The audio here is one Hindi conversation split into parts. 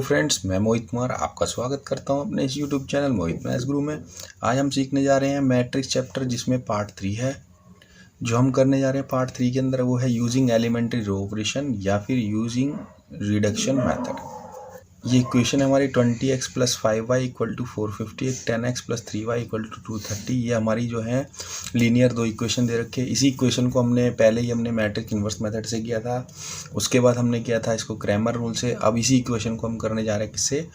फ्रेंड्स, मैं मोहित कुमार आपका स्वागत करता हूं अपने इस यूट्यूब चैनल मोहित मैथ्स गुरु में। आज हम सीखने जा रहे हैं मैट्रिक्स चैप्टर, जिसमें पार्ट 3 है। जो हम करने जा रहे हैं पार्ट 3 के अंदर वो है यूजिंग एलिमेंट्री रो ऑपरेशन या फिर यूजिंग रिडक्शन मेथड। ये इक्वेशन है हमारी 20x + 5y = 450, 10x + 3y = 230। ये हमारी जो है लीनियर दो इक्वेशन दे रखे हैं। इसी इक्वेशन को हमने मैट्रिक्स इन्वर्स मेथड से किया था, उसके बाद हमने किया था इसको क्रैमर रूल से। अब इसी इक्वेशन को हम करने जा रहे हैं किससे?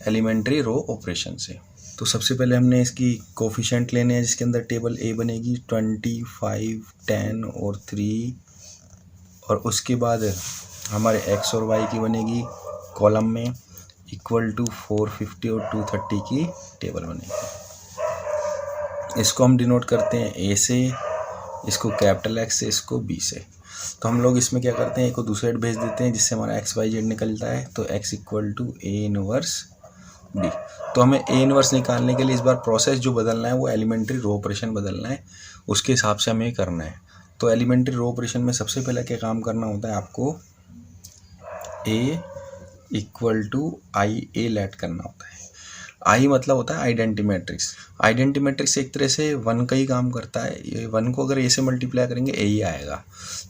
एलिमेंट्री रो ऑपरेशन से। तो सबसे पहले हमने इसकी कोफिशिएंट लेने हैं, जिसके अंदर टेबल ए बनेगी 25, 10 और 3, और उसके बाद हमारे x और y की बनेगी कॉलम में = 450 और 230 की टेबल बनेगी। इसको हम डिनोट करते हैं ए से, इसको कैपिटल X से, इसको B से। तो हम लोग इसमें क्या करते हैं, एक को दूसरे साइड भेज देते हैं, जिससे हमारा XYZ निकलता है। तो x = A इनवर्स B। तो हमें A इनवर्स निकालने के लिए इस बार प्रोसेस जो बदलना है वो एलिमेंट्री रो ऑपरेशन बदलना है, उसके हिसाब से हमें करना है। तो एलिमेंट्री रो ऑपरेशन में सबसे पहले क्या काम करना होता है, आपको A = IA लेट करना होता है। आई मतलब होता है आइडेंटिटी मैट्रिक्स। आइडेंटिटी मैट्रिक्स एक तरह से 1 का ही काम करता है। ये 1 को अगर ए से मल्टीप्लाई करेंगे ए ही आएगा।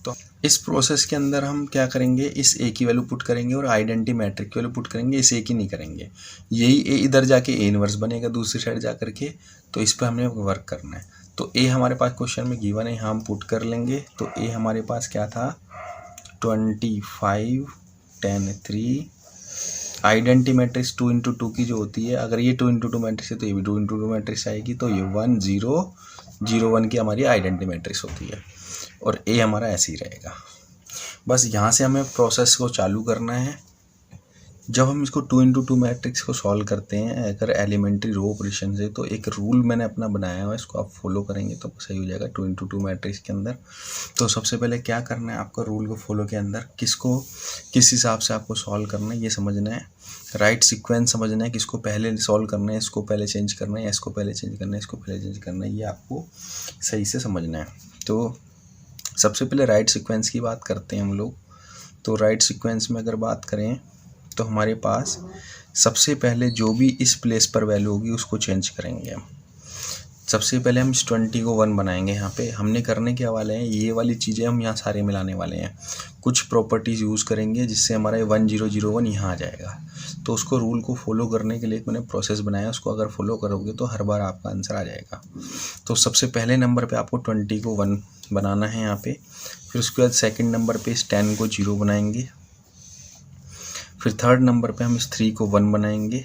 तो इस प्रोसेस के अंदर हम क्या करेंगे, इस ए की वैल्यू पुट करेंगे और आइडेंटिटी मैट्रिक्स की वैल्यू पुट करेंगे, इस ए की नहीं करेंगे। यही ए इधर जाके ए इनवर्स बनेगा दूसरी साइड जा करके। तो इस पर हमने वर्क करना है। तो ए हमारे पास क्वेश्चन में गिवन है, यहाँ हम पुट कर लेंगे। तो ए हमारे पास क्या था, 25, 10, 3। आइडेंटिटी मैट्रिक्स 2 × 2 की जो होती है, अगर ये 2 × 2 मैट्रिक्स है तो ये भी 2 × 2 मैट्रिक्स आएगी। तो ये 1, 0, 0, 1 की हमारी आइडेंटिटी मैट्रिक्स होती है, और ए हमारा ऐसे ही रहेगा। बस यहाँ से हमें प्रोसेस को चालू करना है। जब हम इसको 2 × 2 मैट्रिक्स को सॉल्व करते हैं अगर एलिमेंट्री रो ऑपरेशन से, तो एक रूल मैंने अपना बनाया हुआ है, इसको आप फॉलो करेंगे तो सही हो जाएगा 2 × 2 मैट्रिक्स के अंदर। तो सबसे पहले क्या करना है, आपका रूल को फॉलो के अंदर किसको किस हिसाब से आपको सॉल्व करना है ये समझना है। राइट सीक्वेंस समझना है, किसको पहले सॉल्व करना है, इसको पहले चेंज करना है, या इसको पहले चेंज करना है, इसको पहले चेंज करना है, ये आपको सही से समझना है। तो सबसे पहले राइट सीक्वेंस की बात करते हैं हम लोग। तो राइट सीक्वेंस में अगर बात करें तो हमारे पास सबसे पहले जो भी इस प्लेस पर वैल्यू होगी उसको चेंज करेंगे हम। सबसे पहले हम इस 20 को 1 बनाएंगे। यहाँ पे हमने करने के वाले हैं ये वाली चीज़ें हम यहाँ सारे मिलाने वाले हैं। कुछ प्रॉपर्टीज़ यूज़ करेंगे जिससे हमारा 1001 यहाँ आ जाएगा। तो उसको रूल को फॉलो करने के लिए मैंने प्रोसेस बनाया, उसको अगर फॉलो करोगे तो हर बार आपका आंसर आ जाएगा। तो सबसे पहले नंबर पे आपको 20 को 1 बनाना है यहाँ पे। फिर उसके बाद सेकेंड नंबर पे इस 10 को 0 बनाएंगे। फिर थर्ड नंबर पे हम इस 3 को 1 बनाएंगे,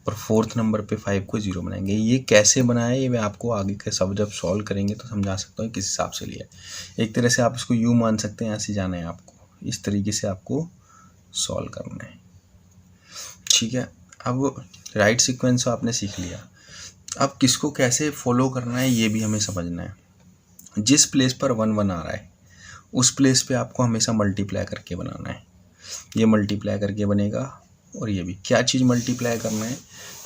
और फोर्थ नंबर पे 5 को 0 बनाएंगे। ये कैसे बनाया ये मैं आपको आगे के सब जब सॉल्व करेंगे तो समझा सकता हूँ किस हिसाब से लिया है। एक तरह से आप इसको यूँ मान सकते हैं, ऐसे जाना है आपको, इस तरीके से आपको सॉल्व करना है, ठीक है। अब राइट सीक्वेंस आपने सीख लिया, अब किसको कैसे फॉलो करना है ये भी हमें समझना है। जिस प्लेस पर 1 1 आ रहा है उस प्लेस पे आपको हमेशा मल्टीप्लाई करके बनाना है। ये मल्टीप्लाई करके बनेगा, और ये भी क्या चीज़ मल्टीप्लाई करना है,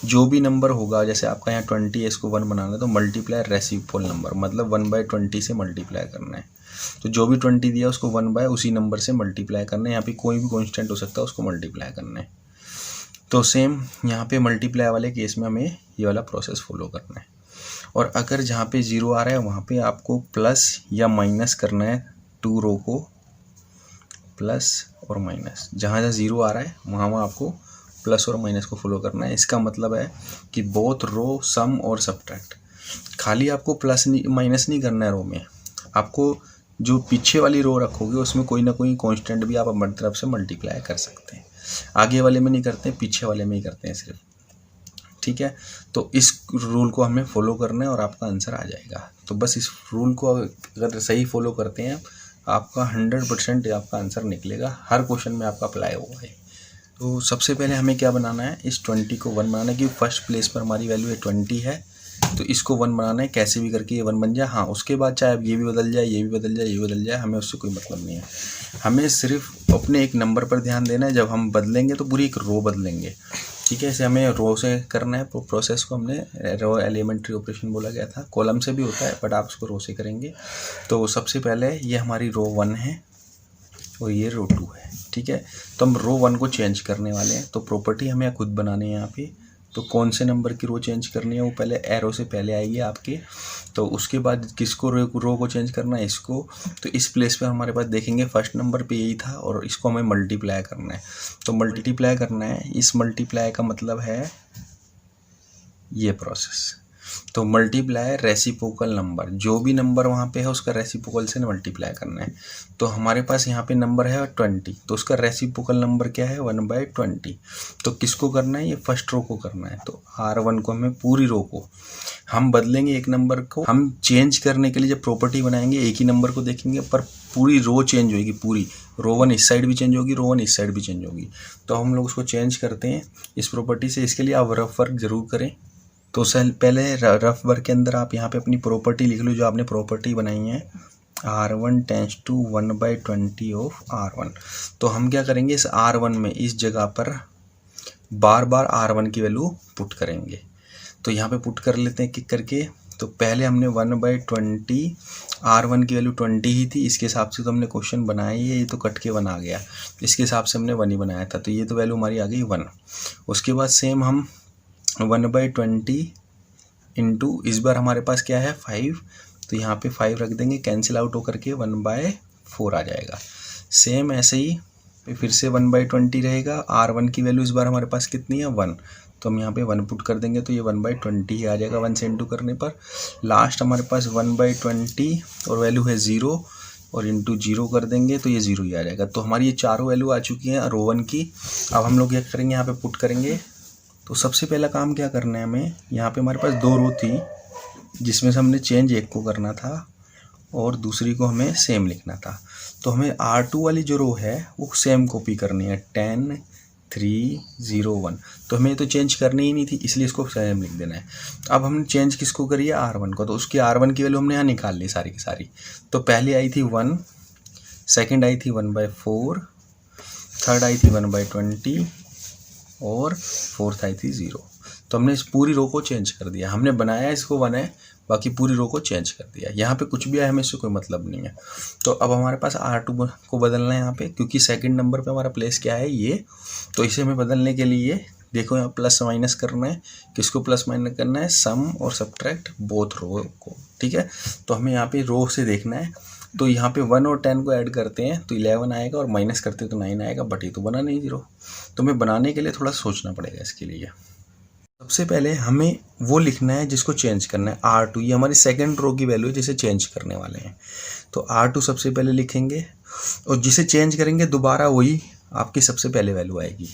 जो भी नंबर होगा, जैसे आपका यहाँ 20 है, इसको 1 बनाना है तो मल्टीप्लाई रेसिप्रोकल नंबर, मतलब 1/20 से मल्टीप्लाई करना है। तो जो भी 20 दिया उसको 1 उसी नंबर से मल्टीप्लाई करना है। यहाँ पे कोई भी कॉन्स्टेंट हो सकता है, उसको मल्टीप्लाई करना है। तो सेम यहाँ पे मल्टीप्लाई वाले केस में हमें ये वाला प्रोसेस फॉलो करना है। और अगर जहाँ पे 0 आ रहा है वहाँ पे आपको प्लस या माइनस करना है, 2 रो को प्लस और माइनस। जहाँ जहाँ 0 आ रहा है वहाँ आपको प्लस और माइनस को फॉलो करना है। इसका मतलब है कि बोथ रो सम और सब्ट्रैक्ट। खाली आपको प्लस नहीं माइनस नहीं करना है रो में, आपको जो पीछे वाली रो रखोगे उसमें कोई ना कोई कांस्टेंट भी आप अपनी तरफ से मल्टीप्लाई कर सकते हैं। आगे वाले में नहीं करते हैं, पीछे वाले में ही करते हैं सिर्फ, ठीक है। तो इस रूल को हमें फॉलो करना है और आपका आंसर आ जाएगा। तो बस इस रूल को अगर सही फॉलो करते हैं आपका 100% आपका आंसर निकलेगा। हर क्वेश्चन में आपका अप्लाई हुआ है। तो सबसे पहले हमें क्या बनाना है, इस 20 को 1 बनाना है, कि फर्स्ट प्लेस पर हमारी वैल्यू है 20 है, तो इसको 1 बनाना है, कैसे भी करके ये 1 बन जाए। हाँ, उसके बाद चाहे अब ये भी बदल जाए, ये भी बदल जाए, ये भी बदल जाए, हमें उससे कोई मतलब नहीं है। हमें सिर्फ अपने एक नंबर पर ध्यान देना है। जब हम बदलेंगे तो पूरी एक रो बदलेंगे, ठीक है। इसे हमें रो से करना है। प्रोसेस को हमने रो एलिमेंट्री ऑपरेशन बोला गया था। कॉलम से भी होता है बट आप उसको रो से करेंगे। तो सबसे पहले ये हमारी रो 1 है और ये रो 2 है, ठीक है। तो हम रो 1 को चेंज करने वाले हैं, तो प्रॉपर्टी हमें खुद बनानी है यहाँ पे। तो कौन से नंबर की रो चेंज करनी है, वो पहले एरो से पहले आएगी आपके। तो उसके बाद किसको रो को चेंज करना है, इसको। तो इस प्लेस पे हमारे पास देखेंगे फर्स्ट नंबर पे यही था, और इसको हमें मल्टीप्लाई करना है। तो मल्टीप्लाई करना है, इस मल्टीप्लाई का मतलब है ये प्रोसेस। तो मल्टीप्लाई रेसिप्रोकल नंबर, जो भी नंबर वहाँ पे है उसका रेसिप्रोकल से मल्टीप्लाई करना है। तो हमारे पास यहाँ पे नंबर है 20, तो उसका रेसिप्रोकल नंबर क्या है 1/20। तो किसको करना है, ये फर्स्ट रो को करना है। तो R1 को हमें पूरी रो को हम बदलेंगे, एक नंबर को हम चेंज करने के लिए जब प्रॉपर्टी बनाएंगे एक ही नंबर को देखेंगे, पर पूरी रो चेंज होगी, पूरी रो 1 इस साइड भी चेंज होगी, रो 1 इस साइड भी चेंज होगी। तो हम लोग उसको चेंज करते हैं इस प्रॉपर्टी से। इसके लिए आप रफ वर्क जरूर करें। तो पहले रफ वर्क के अंदर आप यहाँ पे अपनी प्रॉपर्टी लिख लो, जो आपने प्रॉपर्टी बनाई है R1 tends to 1/20 of R1। तो हम क्या करेंगे, इस R1 में इस जगह पर बार बार R1 की वैल्यू पुट करेंगे। तो यहाँ पे पुट कर लेते हैं किक करके। तो पहले हमने 1/20, R1 की वैल्यू 20 ही थी, इसके हिसाब से तो हमने क्वेश्चन बनाया ही है, ये तो कट के 1 आ गया, इसके हिसाब से हमने 1 ही बनाया था। तो ये तो वैल्यू हमारी आ गई 1। उसके बाद सेम हम 1/20 इंटू, इस बार हमारे पास क्या है 5, तो यहाँ पे 5 रख देंगे, कैंसिल आउट होकर के 1/4 आ जाएगा। सेम ऐसे ही फिर से 1/20 रहेगा। R1 की वैल्यू इस बार हमारे पास कितनी है 1, तो हम यहाँ पे 1 पुट कर देंगे, तो ये 1/20 ही आ जाएगा 1 से इंटू करने पर। लास्ट हमारे पास 1/20 और वैल्यू है 0, और इंटू 0 कर देंगे तो ये 0 ही आ जाएगा। तो हमारी ये चारों वैल्यू आ चुकी हैं रो 1 की। अब हम लोग क्या करेंगे, यहाँ पे पुट करेंगे। तो सबसे पहला काम क्या करना है हमें, यहाँ पे हमारे पास 2 रो थी जिसमें से हमने चेंज एक को करना था और दूसरी को हमें सेम लिखना था। तो हमें R2 वाली जो रो है वो सेम कॉपी करनी है 10 3 0 1। तो हमें तो चेंज करनी ही नहीं थी, इसलिए इसको सेम लिख देना है। अब हमने चेंज किसको करी है R1 को, तो उसकी R1 की वैल्यू हमने यहाँ निकाल ली सारी की सारी। तो पहली आई थी 1, सेकेंड आई थी 1/4, थर्ड आई थी 1/20 और फोर्थ आई थी 0। तो हमने इस पूरी रो को चेंज कर दिया। हमने बनाया इसको 1 है, बाकी पूरी रो को चेंज कर दिया। यहाँ पे कुछ भी है, हमें इससे कोई मतलब नहीं है। तो अब हमारे पास R2 को बदलना है यहाँ पे, क्योंकि सेकंड नंबर पे हमारा प्लेस क्या है ये। तो इसे हमें बदलने के लिए देखो यहाँ प्लस माइनस करना है। किसको प्लस माइनस करना है, सम और सब्ट्रैक्ट बोथ रो को, ठीक है। तो हमें यहाँ पे रो से देखना है। तो यहाँ पे 1 और 10 को ऐड करते हैं तो 11 आएगा, और माइनस करते तो 9 आएगा, बट ये तो बना नहीं 0। तो हमें बनाने के लिए थोड़ा सोचना पड़ेगा इसके लिए। सबसे पहले हमें वो लिखना है जिसको चेंज करना है R2, ये हमारी सेकंड रो की वैल्यू है जिसे चेंज करने वाले हैं। तो R2 सबसे पहले लिखेंगे, और जिसे चेंज करेंगे दोबारा वही आपकी सबसे पहले वैल्यू आएगी,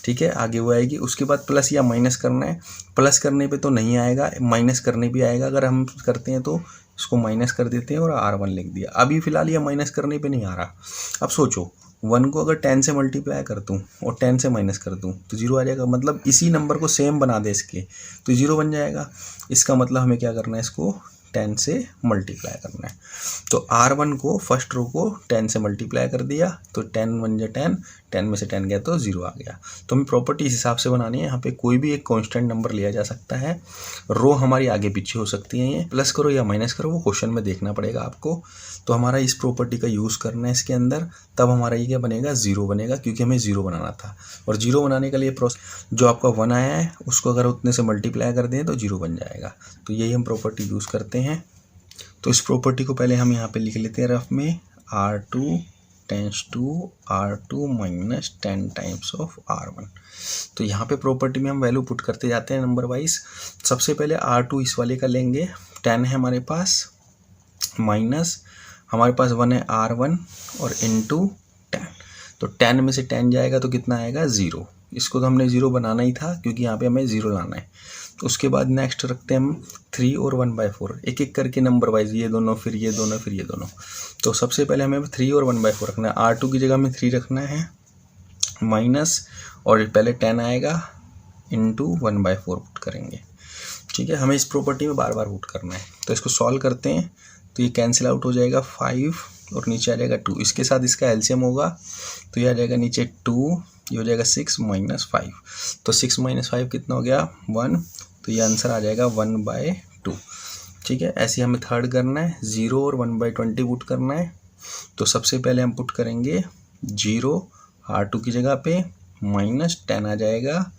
ठीक है, आगे वो आएगी। उसके बाद प्लस या माइनस करना है। प्लस करने पे तो नहीं आएगा, माइनस करने भी आएगा। अगर हम करते हैं तो इसको माइनस कर देते हैं और R1 लिख दिया। अभी फ़िलहाल ये माइनस करने पे नहीं आ रहा। अब सोचो 1 को अगर 10 से मल्टीप्लाई कर दूँ और 10 से माइनस कर दूँ तो 0 आ जाएगा। मतलब इसी नंबर को सेम बना दे इसके तो 0 बन जाएगा। इसका मतलब हमें क्या करना है, इसको 10 से मल्टीप्लाई करना है। तो R1 को फर्स्ट रो को 10 से मल्टीप्लाई कर दिया, तो 10 1 जा 10, 10 में से 10 गया तो 0 आ गया। तो हमें प्रॉपर्टी इस हिसाब से बनानी है। यहाँ पे कोई भी एक कांस्टेंट नंबर लिया जा सकता है। रो हमारी आगे पीछे हो सकती है, ये प्लस करो या माइनस करो वो क्वेश्चन में देखना पड़ेगा आपको। तो हमारा इस प्रॉपर्टी का यूज़ करना है इसके अंदर, तब हमारा ये क्या बनेगा, 0 बनेगा, क्योंकि हमें 0 बनाना था। और 0 बनाने के लिए जो आपका 1 आया है उसको अगर उतने से मल्टीप्लाई कर दें तो 0 बन जाएगा। तो यही हम प्रॉपर्टी यूज़ करते हैं। तो इस प्रॉपर्टी को पहले हम यहाँ पे लिख लेते हैं रफ में, R2 tends to R2 minus 10 times of R1। तो यहाँ पे प्रॉपर्टी में हम वैल्यू पुट करते जाते हैं नंबर वाइज। सबसे पहले R2 इस वाले का लेंगे, 10 है हमारे पास, माइनस हमारे पास 1 है R1 और इंटू 10। तो 10 में से 10 जाएगा तो कितना आएगा, 0। इसको तो हमने 0 बनाना ही था क्योंकि यहाँ पे हमें 0 लाना है। तो उसके बाद नेक्स्ट रखते हैं हम 3 और 1/4, एक एक करके नंबर वाइज, ये दोनों फिर ये दोनों फिर ये दोनों। तो सबसे पहले हमें 3 और 1/4 रखना है। R2 की जगह में 3 रखना है, माइनस और पहले 10 आएगा इंटू 1/4 पुट करेंगे, ठीक है। हमें इस प्रॉपर्टी में बार बार पुट करना है। तो इसको सॉल्व करते हैं तो ये कैंसिल आउट हो जाएगा 5 और नीचे आ जाएगा 2। इसके साथ इसका एलसीएम होगा तो ये आ जाएगा नीचे 2, ये हो जाएगा 6 माइनस 5। तो 6 माइनस 5 कितना हो गया, 1। तो ये आंसर आ जाएगा 1/2, ठीक है। ऐसे हमें थर्ड करना है, 0 और 1/20 पुट करना है। तो सबसे पहले हम पुट करेंगे 0, R2 की जगह पे -10 आ जाएगा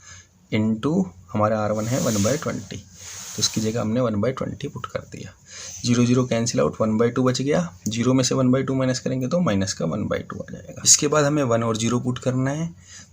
इंटू हमारा R1 है 1/20, तो इसकी जगह हमने 1/20 पुट कर दिया। 0 0 कैंसिल आउट, 1/2 बच गया। 0 में से 1/2 माइनस करेंगे तो माइनस का 1/2 आ जाएगा। इसके बाद हमें 1 और 0 पुट करना है,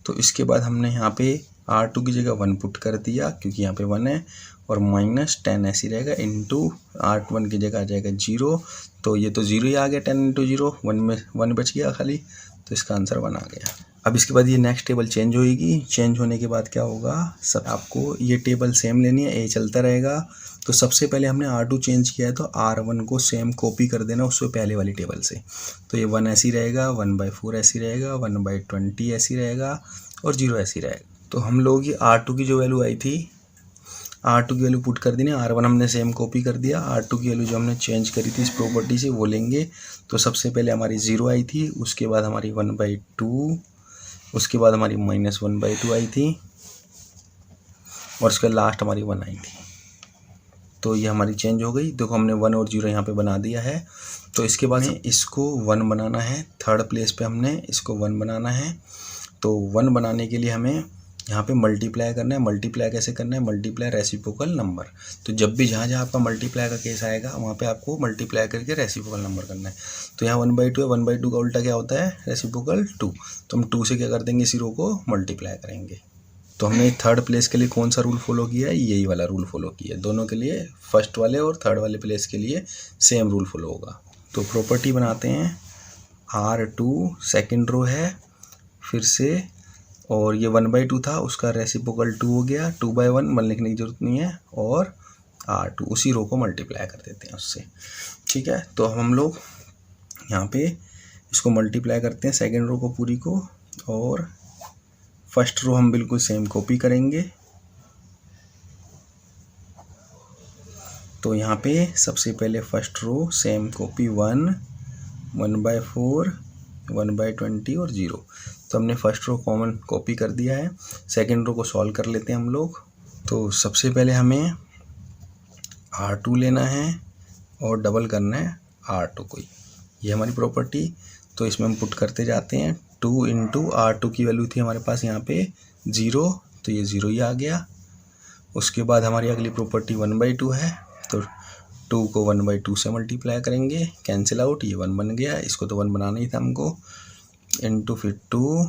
तो इसके बाद हमने यहाँ पे R2 की जगह 1 पुट कर दिया क्योंकि यहाँ पे 1 है, और -10 ऐसे रहेगा इंटू R1 की जगह आ जाएगा 0, तो ये तो 0 ही आ गया। 10 इंटू 0, 1 में 1 बच गया खाली, तो इसका आंसर 1 आ गया। अब इसके बाद ये नेक्स्ट टेबल चेंज होएगी। चेंज होने के बाद क्या होगा, सब आपको ये टेबल सेम लेनी है, ए चलता रहेगा। तो सबसे पहले हमने R2 चेंज किया है तो R1 को सेम कॉपी कर देना उससे पहले वाली टेबल से। तो ये 1 ऐसी रहेगा, 1/4 ऐसी रहेगा, 1/20 ऐसी रहेगा और 0 ऐसी रहेगा। तो हम लोग ये R2 की जो वैल्यू आई थी, R2 की वैल्यू पुट कर देनी। R1 हमने सेम कॉपी कर दिया। R2 की वैल्यू जो हमने चेंज करी थी इस प्रॉपर्टी से वो लेंगे। तो सबसे पहले हमारी 0 आई थी, उसके बाद हमारी 1/2, उसके बाद हमारी -1/2 आई थी और उसके लास्ट हमारी 1 आई थी। तो ये हमारी चेंज हो गई। देखो हमने 1 और 0 यहाँ पे बना दिया है। तो इसके बाद इसको 1 बनाना है, थर्ड प्लेस पे हमने इसको 1 बनाना है। तो 1 बनाने के लिए हमें यहाँ पे मल्टीप्लाई करना है। मल्टीप्लाई कैसे करना है, मल्टीप्लाई रेसिप्रोकल नंबर। तो जब भी जहाँ जहाँ आपका मल्टीप्लाई का केस आएगा वहाँ पे आपको मल्टीप्लाई करके रेसिप्रोकल नंबर करना है। तो यहाँ 1/2 है, 1/2 का उल्टा क्या होता है, रेसिप्रोकल 2। तो हम 2 से क्या कर देंगे, इस रो को मल्टीप्लाई करेंगे। तो हमने थर्ड प्लेस के लिए कौन सा रूल फॉलो किया है, यही वाला रूल फॉलो किया है। दोनों के लिए, फर्स्ट वाले और थर्ड वाले प्लेस के लिए सेम रूल फॉलो होगा। तो प्रॉपर्टी बनाते हैं, R2 सेकेंड रो है फिर से, और ये 1/2 था, उसका रेसिप्रोकल 2 हो गया। 2/1 1 लिखने की जरूरत नहीं है, और R2 उसी रो को मल्टीप्लाई कर देते हैं उससे। ठीक है, तो हम लोग यहाँ पे इसको मल्टीप्लाई करते हैं सेकेंड रो को पूरी को, और फर्स्ट रो हम बिल्कुल सेम कॉपी करेंगे। तो यहाँ पे सबसे पहले फर्स्ट रो सेम कॉपी 1, 1/4, 1/20 और 0। तो हमने फर्स्ट रो कॉमन कॉपी कर दिया है। सेकेंड रो को सॉल्व कर लेते हैं हम लोग। तो सबसे पहले हमें R2 लेना है और डबल करना है R2 को, ये हमारी प्रॉपर्टी। तो इसमें हम पुट करते जाते हैं। 2 इंटू R2 की वैल्यू थी हमारे पास यहाँ पे 0, तो ये 0 ही आ गया। उसके बाद हमारी अगली प्रॉपर्टी 1/2 है, तो 2 को 1/2 से मल्टीप्लाई करेंगे, कैंसिल आउट, ये 1 बन गया। इसको तो 1 बनाना ही था हमको, इंटू फिर 2,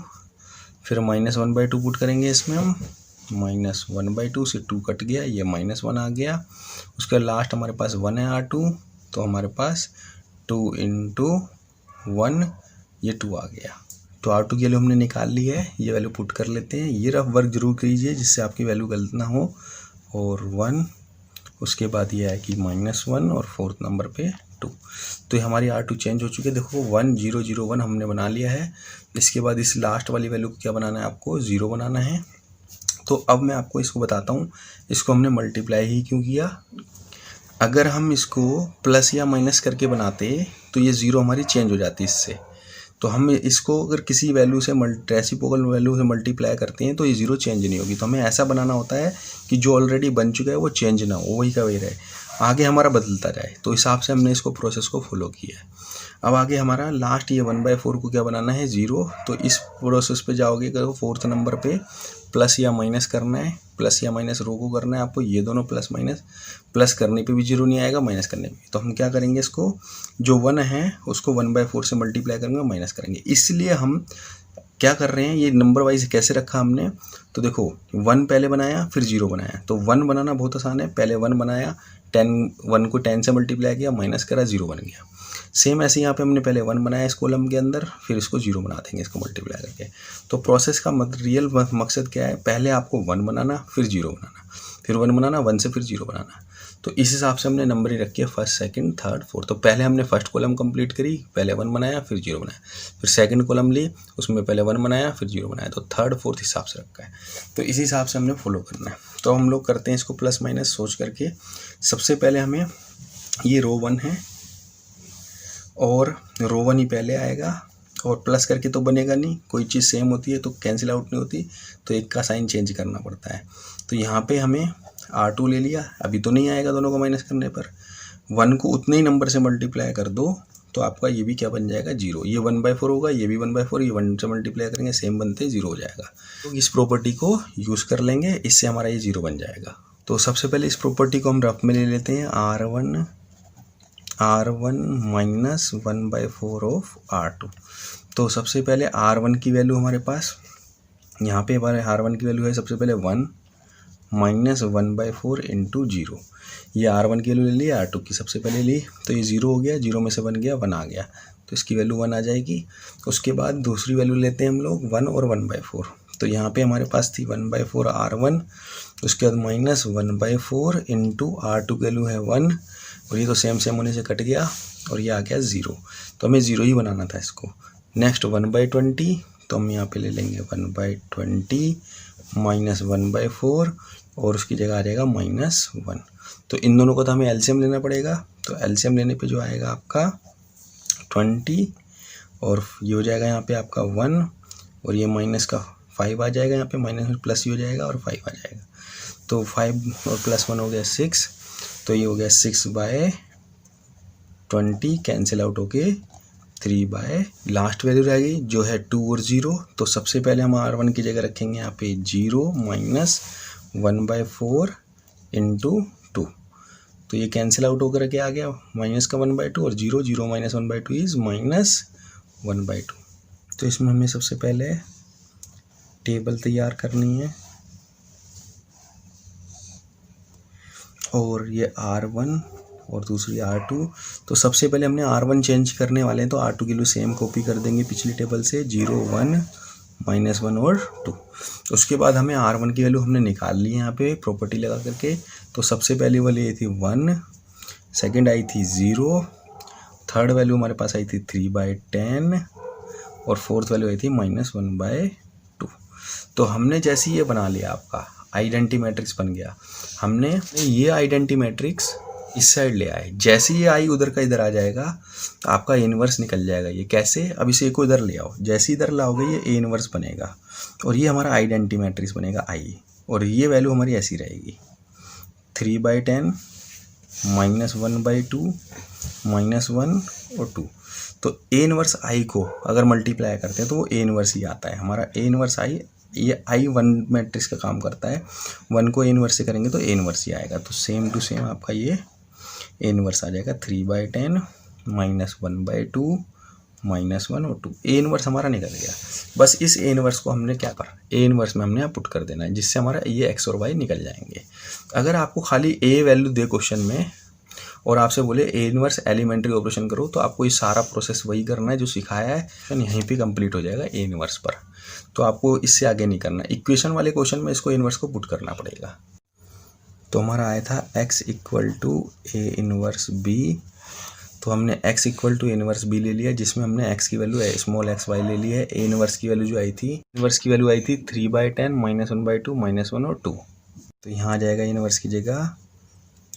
फिर -1/2 पुट करेंगे इसमें हम, -1/2 से 2 कट गया, ये -1 आ गया। उसके लास्ट हमारे पास 1 है R2, तो हमारे पास 2 इंटू 1, ये 2 आ गया। तो R2 की वैल्यू हमने निकाल ली है, ये वैल्यू पुट कर लेते हैं। ये रफ वर्क जरूर कीजिए जिससे आपकी वैल्यू गलत ना हो, और 1, उसके बाद ये है कि -1 और फोर्थ नंबर पे 2। तो ये हमारी R2 चेंज हो चुकी है। देखो 1 0 0 1 हमने बना लिया है। इसके बाद इस लास्ट वाली वैल्यू को क्या बनाना है, आपको 0 बनाना है। तो अब मैं आपको इसको बताता हूँ, इसको हमने मल्टीप्लाई ही क्यों किया। अगर हम इसको प्लस या माइनस करके बनाते तो ये 0 हमारी चेंज हो जाती इससे। तो हम इसको अगर किसी वैल्यू से रेसिप्रोकल वैल्यू से मल्टीप्लाई करते हैं तो ये 0 चेंज नहीं होगी। तो हमें ऐसा बनाना होता है कि जो ऑलरेडी बन चुका है वो चेंज ना हो, वही का वही रहे, आगे हमारा बदलता जाए। तो इस हिसाब से हमने इसको प्रोसेस को फॉलो किया है। अब आगे हमारा लास्ट ये 1/4 को क्या बनाना है, 0। तो इस प्रोसेस पे जाओगे तो फोर्थ नंबर पे प्लस या माइनस करना है, प्लस या माइनस रो को करना है आपको, ये दोनों प्लस माइनस, प्लस करने पे भी 0 नहीं आएगा, माइनस करने पे। तो हम क्या करेंगे, इसको जो 1 है उसको 1/4 से मल्टीप्लाई करेंगे, माइनस करेंगे। इसलिए हम क्या कर रहे हैं, ये नंबर वाइज कैसे रखा हमने, तो देखो 1 पहले बनाया फिर 0 बनाया। तो 1 बनाना बहुत आसान है, पहले 1 बनाया, 1 को 10 से मल्टीप्लाई किया, माइनस करा, 0 बन गया। सेम ऐसे यहाँ पे हमने पहले 1 बनाया इस कॉलम के अंदर, फिर इसको 0 बना देंगे इसको मल्टीप्लाई करके। तो प्रोसेस का रियल मकसद क्या है, पहले आपको 1 बनाना, फिर 0 बनाना, फिर 1 बनाना, 1 से फिर 0 बनाना। तो इस हिसाब से हमने नंबरिंग रखी है, फर्स्ट सेकंड थर्ड फोर्थ। तो पहले हमने फर्स्ट कॉलम कंप्लीट करी, पहले 1 बनाया फिर 0 बनाया, फिर सेकंड कॉलम ली, उसमें पहले 1 बनाया फिर 0 बनाया। तो थर्ड फोर्थ हिसाब से रखा है। तो इसी हिसाब से हमने फॉलो करना है। तो हम लोग करते हैं इसको प्लस माइनस सोच करके। सबसे पहले हमें ये रो 1 है और रो 1 ही पहले आएगा, और प्लस करके तो बनेगा नहीं, कोई चीज़ सेम होती है तो कैंसिल आउट नहीं होती, तो एक का साइन चेंज करना पड़ता है। तो यहाँ पे हमें R2 ले लिया, अभी तो नहीं आएगा दोनों को माइनस करने पर। 1 को उतने ही नंबर से मल्टीप्लाई कर दो तो आपका ये भी क्या बन जाएगा 0। ये 1/4 होगा, ये भी 1/4, ये 1 से मल्टीप्लाई करेंगे सेम बनते 0 हो जाएगा। तो इस प्रॉपर्टी को यूज़ कर लेंगे, इससे हमारा ये 0 बन जाएगा। तो सबसे पहले इस प्रॉपर्टी को हम रफ में ले लेते हैं, R1 माइनस 1/4 ऑफ R2। तो सबसे पहले R1 की वैल्यू हमारे पास यहाँ पे हमारे R1 की वैल्यू है सबसे पहले 1 माइनस 1/4 इंटू 0। ये R1 की वैल्यू ले ली, R2 की सबसे पहले ली, तो ये 0 हो गया, 0 में से 1 गया, 1 आ गया, तो इसकी वैल्यू 1 आ जाएगी। उसके बाद दूसरी वैल्यू लेते हैं हम लोग 1 और 1/4। तो यहाँ पे हमारे पास थी 1/4 R1, उसके बाद माइनस 1/4 इंटू R2 की वैल्यू है 1, और ये तो सेम होने से कट गया और ये आ गया 0। तो हमें 0 ही बनाना था इसको। नेक्स्ट 1/20, तो हम यहाँ पे ले लेंगे 1/20 माइनस 1/4 और उसकी जगह आ जाएगा -1। तो इन दोनों को तो हमें एलसीएम लेना पड़ेगा। तो एलसीएम लेने पे जो आएगा आपका 20 और ये हो जाएगा यहाँ पे आपका 1 और ये माइनस का 5 आ जाएगा, यहाँ पे माइनस में प्लस ही हो जाएगा और 5 आ जाएगा। तो 5 और +1 हो गया 6, तो ये हो गया 6/20 कैंसिल आउट होके 3 लास्ट वैल्यू रह गई जो है 2 और 0। तो सबसे पहले हम R1 की जगह रखेंगे यहाँ पे 0 माइनस 1/4 इंटू 2। तो ये कैंसिल आउट होकर के आ गया माइनस का 1/2 और 0 0 माइनस 1/2 इज -1/2। तो इसमें हमें सबसे पहले टेबल तैयार करनी है और ये R1 और दूसरी R2। तो सबसे पहले हमने R1 चेंज करने वाले हैं, तो R2 की वैल्यू सेम कॉपी कर देंगे पिछली टेबल से 0 1 -1 और 2। उसके बाद हमें R1 की वैल्यू हमने निकाल ली है यहाँ पे प्रॉपर्टी लगा करके। तो सबसे पहली वैल्यू आई थी 1, सेकंड आई थी 0, थर्ड वैल्यू हमारे पास आई थी 3/10 और फोर्थ वैल्यू आई थी -1/2। तो हमने जैसे ये बना लिया आपका आइडेंटी मैट्रिक्स बन गया, हमने ये आइडेंटी मैट्रिक्स इस साइड ले आए। जैसे ये आई उधर का इधर आ जाएगा तो आपका इनवर्स निकल जाएगा। ये कैसे, अब इसे को इधर ले आओ, जैसे इधर लाओगे ये ए इनवर्स बनेगा और ये हमारा आइडेंटी मैट्रिक्स बनेगा आई, और ये वैल्यू हमारी ऐसी रहेगी 3/10 -1/2 -1 और 2। तो ए इनवर्स आई को अगर मल्टीप्लाई करते हैं तो वो ए इनवर्स ही आता है हमारा। ए इनवर्स आई, ये आई 1 मैट्रिक्स का काम करता है, 1 को ए इनवर्स से करेंगे तो ए इनवर्स ही आएगा। तो सेम टू सेम आपका ये ए इनवर्स आ जाएगा 3/10 -1/2 -1 और 2। ए इनवर्स हमारा निकल गया। बस इस ए इनवर्स को हमने क्या करा, ए इनवर्स में हमने पुट कर देना है, जिससे हमारा ये एक्स और वाई निकल जाएंगे। अगर आपको खाली ए वैल्यू दे क्वेश्चन में और आपसे बोले ए इनवर्स एलिमेंट्री ऑपरेशन करो, तो आपको ये सारा प्रोसेस वही करना है जो सिखाया है, यहीं पे कंप्लीट हो जाएगा ए इनवर्स पर। तो आपको इससे आगे नहीं करना। इक्वेशन वाले क्वेश्चन में इसको इनवर्स को पुट करना पड़ेगा। तो हमारा आया था x = ए इनवर्स बी। तो हमने x = ए इनवर्स बी ले लिया, जिसमें हमने x की वैल्यू स्मॉल xy ले ली है। ए इनवर्स की वैल्यू जो आई थी, इनवर्स की वैल्यू आई थी 3/10 -1/2 -1 और 2। तो यहाँ आ जाएगा इनवर्स की जगह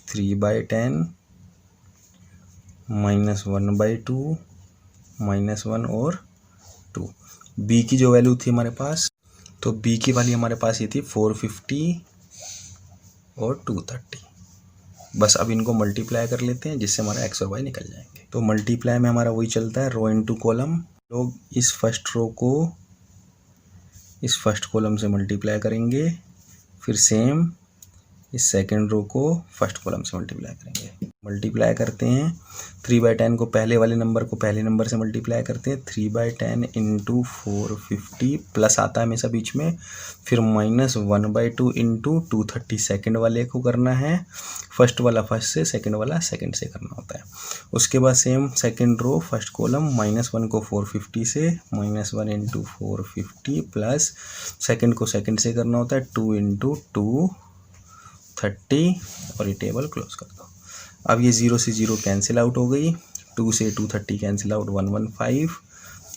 3/10 -1/2 -1 और 2। b की जो वैल्यू थी हमारे पास, तो b की वाली हमारे पास ये थी 450 और 230। बस अब इनको मल्टीप्लाई कर लेते हैं, जिससे हमारा एक्स और वाई निकल जाएंगे। तो मल्टीप्लाई में हमारा वही चलता है, रो इनटू कॉलम। लोग इस फर्स्ट रो को इस फर्स्ट कॉलम से मल्टीप्लाई करेंगे, फिर सेम इस सेकंड रो को फर्स्ट कॉलम से मल्टीप्लाई करेंगे। मल्टीप्लाई करते हैं 3/10 को पहले वाले नंबर को पहले नंबर से मल्टीप्लाई करते हैं, 3/10 इंटू 450 प्लस आता है हमेशा बीच में, फिर -1/2 इंटू 230 सेकेंड वाले को करना है, फर्स्ट वाला फर्स्ट से, सेकेंड वाला सेकेंड से करना होता है। उसके बाद same second row first column -1 को 450 से, -1 इंटू 450 प्लस सेकेंड को सेकेंड से करना होता है 2 इंटू 230 और ये टेबल क्लोज कर दो। अब ये 0 से 0 कैंसिल आउट हो गई, 2 से 230 कैंसिल आउट 115,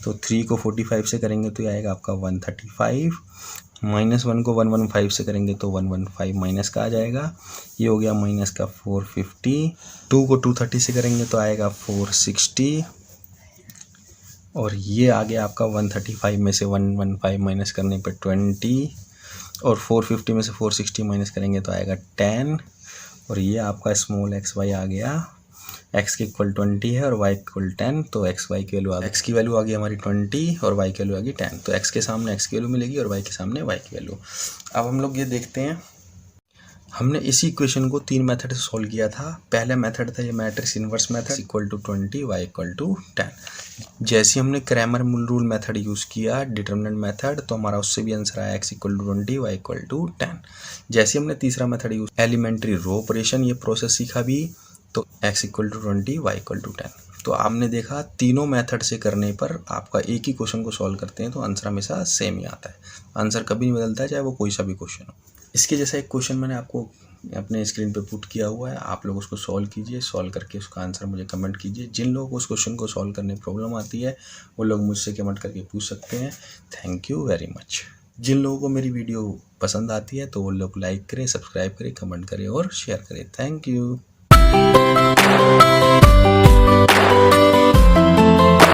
तो 3 को 45 से करेंगे तो ये आएगा आपका 135, -1 को 115 से करेंगे तो 115 माइनस का आ जाएगा, ये हो गया माइनस का 450, 2 को 230 से करेंगे तो आएगा 460 और ये आ गया आपका 135 में से 115 माइनस करने पे 20 और 450 में से 460 माइनस करेंगे तो आएगा 10 और ये आपका स्मॉल xy आ गया। एक्स की इक्वल 20 है और वाई इक्वल 10, तो एक्स वाई की वैल्यू आ गई, एक्स की वैल्यू आ गई हमारी 20 और वाई की वैल्यू आ गई 10। तो एक्स के सामने एक्स की वैल्यू मिलेगी और वाई के सामने वाई की वैल्यू। अब हम लोग ये देखते हैं, हमने इसी इक्वेशन को 3 मेथड से सॉल्व किया था। पहला मेथड था ये matrix inverse method, equal to 20 Y equal to 10। जैसे हमने क्रैमर रूल मेथड यूज़ किया डिटरमिनेंट मेथड, तो हमारा उससे भी आंसर आया X equal to 20 Y equal to 10। जैसे हमने तीसरा method use elementary row operation ये प्रोसेस सीखा भी, तो X equal to 20 Y equal to 10। तो आपने देखा तीनों मेथड से करने पर आपका एक ही क्वेश्चन को सॉल्व करते हैं तो आंसर हमेशा सेम ही आता है, आंसर कभी नहीं बदलता है, चाहे वो कोई सा भी क्वेश्चन हो। इसके जैसा एक क्वेश्चन मैंने आपको अपने स्क्रीन पे पुट किया हुआ है, आप लोग उसको सॉल्व कीजिए, सॉल्व करके उसका आंसर मुझे कमेंट कीजिए। जिन लोगों को उस क्वेश्चन को सॉल्व करने में प्रॉब्लम आती है वो लोग मुझसे कमेंट करके पूछ सकते हैं। Thank you very much. जिन लोगों को मेरी वीडियो पसंद आती है तो वो लोग लाइक करें, सब्सक्राइब करें, कमेंट करें और शेयर करें। Thank you.